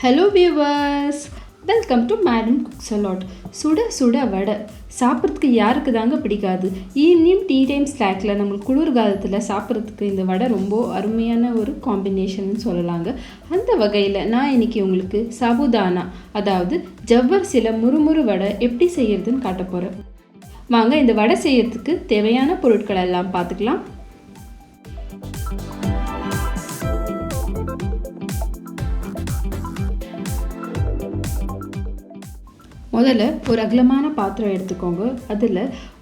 Hello viewers, welcome to Madam Cooks a Lot. சுட சுட வடை சாப்பிட்றதுக்கு யாருக்கு தாங்க பிடிக்காது. ஈவினிங் டீ டைம் ஸ்நாக்ல நம்மளுக்கு குளிர் காலத்தில் சாப்பிட்றதுக்கு இந்த வடை ரொம்ப அருமையான ஒரு காம்பினேஷன் சொல்லலாங்க. அந்த வகையில் நான் இன்னைக்கு உங்களுக்கு சாபுதானா அதாவது ஜவ்வரிசியில் முறுமுறு வடை எப்படி செய்யறதுன்னு காட்ட போகிறேன். வாங்க இந்த வடை செய்யறதுக்கு தேவையான பொருட்கள் எல்லாம் பார்த்துக்கலாம். முதல்ல ஒரு அகலமான பாத்திரம் எடுத்துக்கோங்க. அதில்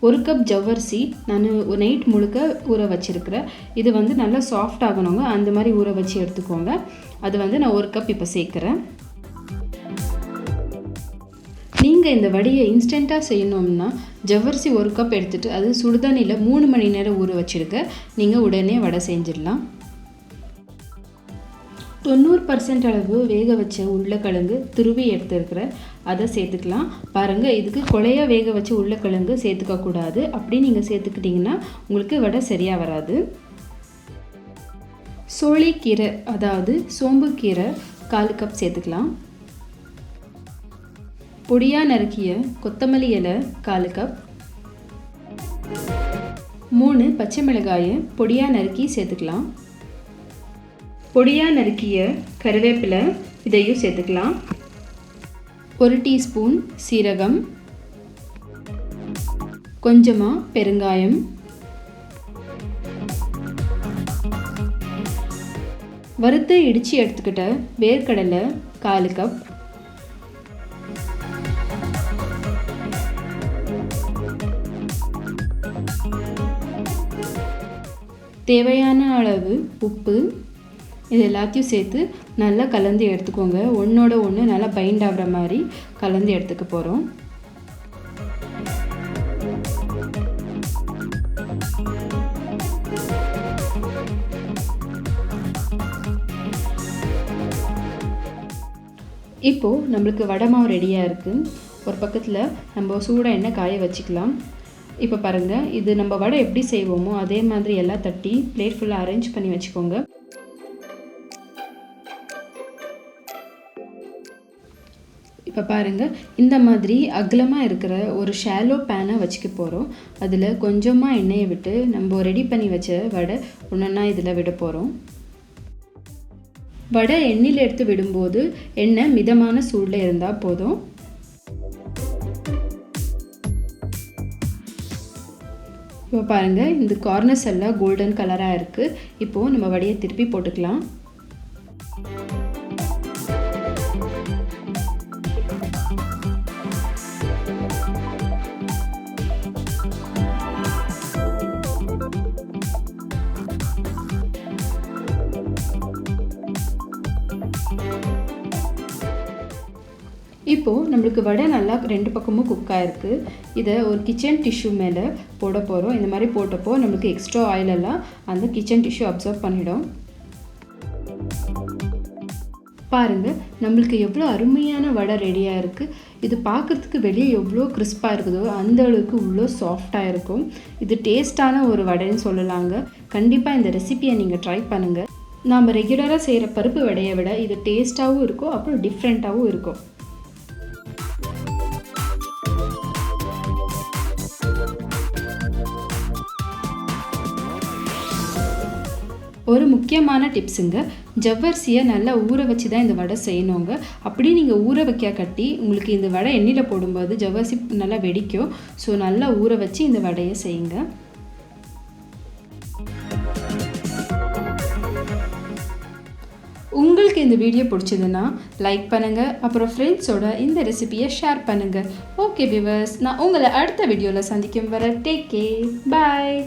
1 கப் ஜவ்வரிசி நான் நைட் முழுக்க ஊற வச்சுருக்கிறேன். இது நல்லா சாஃப்ட் ஆகணுங்க, அந்த மாதிரி ஊற வச்சு எடுத்துக்கோங்க. அது நான் 1 கப் இப்போ சேர்க்குறேன். நீங்கள் இந்த வடையை இன்ஸ்டண்ட்டாக செய்யணும்னா ஜவ்வரிசி 1 கப் எடுத்துகிட்டு அது சுடுதண்ணியில் 3 மணி நேரம் ஊற வச்சுருக்க நீங்கள் உடனே வடை செஞ்சிடலாம். 90% அளவு வேக வச்ச உருளைக்கிழங்கு துருவி எடுத்துருக்கிறேன், அதை சேர்த்துக்கலாம். பாருங்கள், இதுக்கு கொலையாக வேக வச்ச உருளைக்கிழங்கு சேர்த்துக்கக்கூடாது. அப்படி நீங்கள் சேர்த்துக்கிட்டிங்கன்னா உங்களுக்கு வடை சரியாக வராது. சோளிக்கீரை அதாவது சோம்பு கீரை 1/4 கப் சேர்த்துக்கலாம். பொடியாக நறுக்கிய கொத்தமல்லி இலை 1/4 கப். 3 பச்சை மிளகாயை பொடியாக நறுக்கி சேர்த்துக்கலாம். பொடியாக நறுக்கிய கருவேப்பிலை இதையும் சேர்த்துக்கலாம். 1 டீஸ்பூன் சீரகம், கொஞ்சமாக பெருங்காயம், வறுத்து இடித்து எடுத்துக்கிட்ட வேர்க்கடலை 1/4 கப், தேவையான அளவு உப்பு, இது எல்லாத்தையும் சேர்த்து நல்லா கலந்து எடுத்துக்கோங்க. ஒன்றோட ஒன்று நல்லா பைண்ட் ஆகிற மாதிரி கலந்து எடுத்துக்க போகிறோம். இப்போது நம்மளுக்கு வடை மாவு ரெடியாக இருக்குது. ஒரு பக்கத்தில் நம்ம சூடாக எண்ணெய் காய வச்சுக்கலாம். இப்போ பாருங்கள், இது நம்ம வடை எப்படி செய்வோமோ அதே மாதிரி எல்லாம் தட்டி பிளேட் ஃபுல்லாக அரேஞ்ச் பண்ணி வச்சுக்கோங்க. இப்போ பாருங்கள், இந்த மாதிரி அகலமாக இருக்கிற ஒரு ஷாலோ பேனை வச்சுக்க போகிறோம். அதில் கொஞ்சமாக எண்ணெயை விட்டு நம்ம ரெடி பண்ணி வச்ச வடை ஒன்றா இதில் விட போகிறோம். வடை எண்ணெயில் எடுத்து விடும்போது எண்ணெய் மிதமான சூடில் இருந்தால் போதும். இப்போ பாருங்கள், இந்த கார்னர்ஸ் எல்லாம் கோல்டன் கலராக இருக்குது. இப்போது நம்ம வடையை திருப்பி போட்டுக்கலாம். இப்போது நம்மளுக்கு வடை நல்லா 2 பக்கமும் குக் ஆகிருக்கு. இதை ஒரு கிச்சன் டிஷ்யூ மேலே போட போகிறோம். இந்த மாதிரி போட்டப்போ நம்மளுக்கு எக்ஸ்ட்ரா ஆயிலெல்லாம் அந்த கிச்சன் டிஷ்யூ அப்சர்வ் பண்ணிடும். பாருங்கள், நம்மளுக்கு எவ்வளோ அருமையான வடை ரெடியாக இருக்குது. இது பார்க்குறதுக்கு வெளியே எவ்வளோ கிறிஸ்பாக இருக்குதோ அந்த அளவுக்கு இவ்வளோ சாஃப்டாக இருக்கும். இது டேஸ்டான ஒரு வடைன்னு சொல்லலாங்க. கண்டிப்பாக இந்த ரெசிபியை நீங்கள் ட்ரை பண்ணுங்கள். நாம் ரெகுலராக செய்கிற பருப்பு வடையை விட இது டேஸ்ட்டாகவும் இருக்கும், அப்புறம் டிஃப்ரெண்ட்டாகவும் இருக்கும். ஒரு முக்கியமான டிப்ஸுங்க, ஜவ்வரிசியை நல்லா ஊற வச்சு தான் இந்த வடை செய்யணுங்க. அப்படி நீங்கள் ஊற வைக்க கட்டி உங்களுக்கு இந்த வடை எண்ணெயில் போடும்போது ஜவ்வரிசி நல்லா வெடிக்கும். ஸோ நல்லா ஊற வச்சு இந்த வடையை செய்யுங்க. உங்களுக்கு இந்த வீடியோ பிடிச்சதுன்னா லைக் பண்ணுங்கள், அப்புறம் ஃப்ரெண்ட்ஸோட இந்த ரெசிபியை ஷேர் பண்ணுங்கள். ஓகே வியூவர்ஸ், நான் உங்களை அடுத்த வீடியோவில் சந்திக்கும் வரை டேக் கேர், பாய்.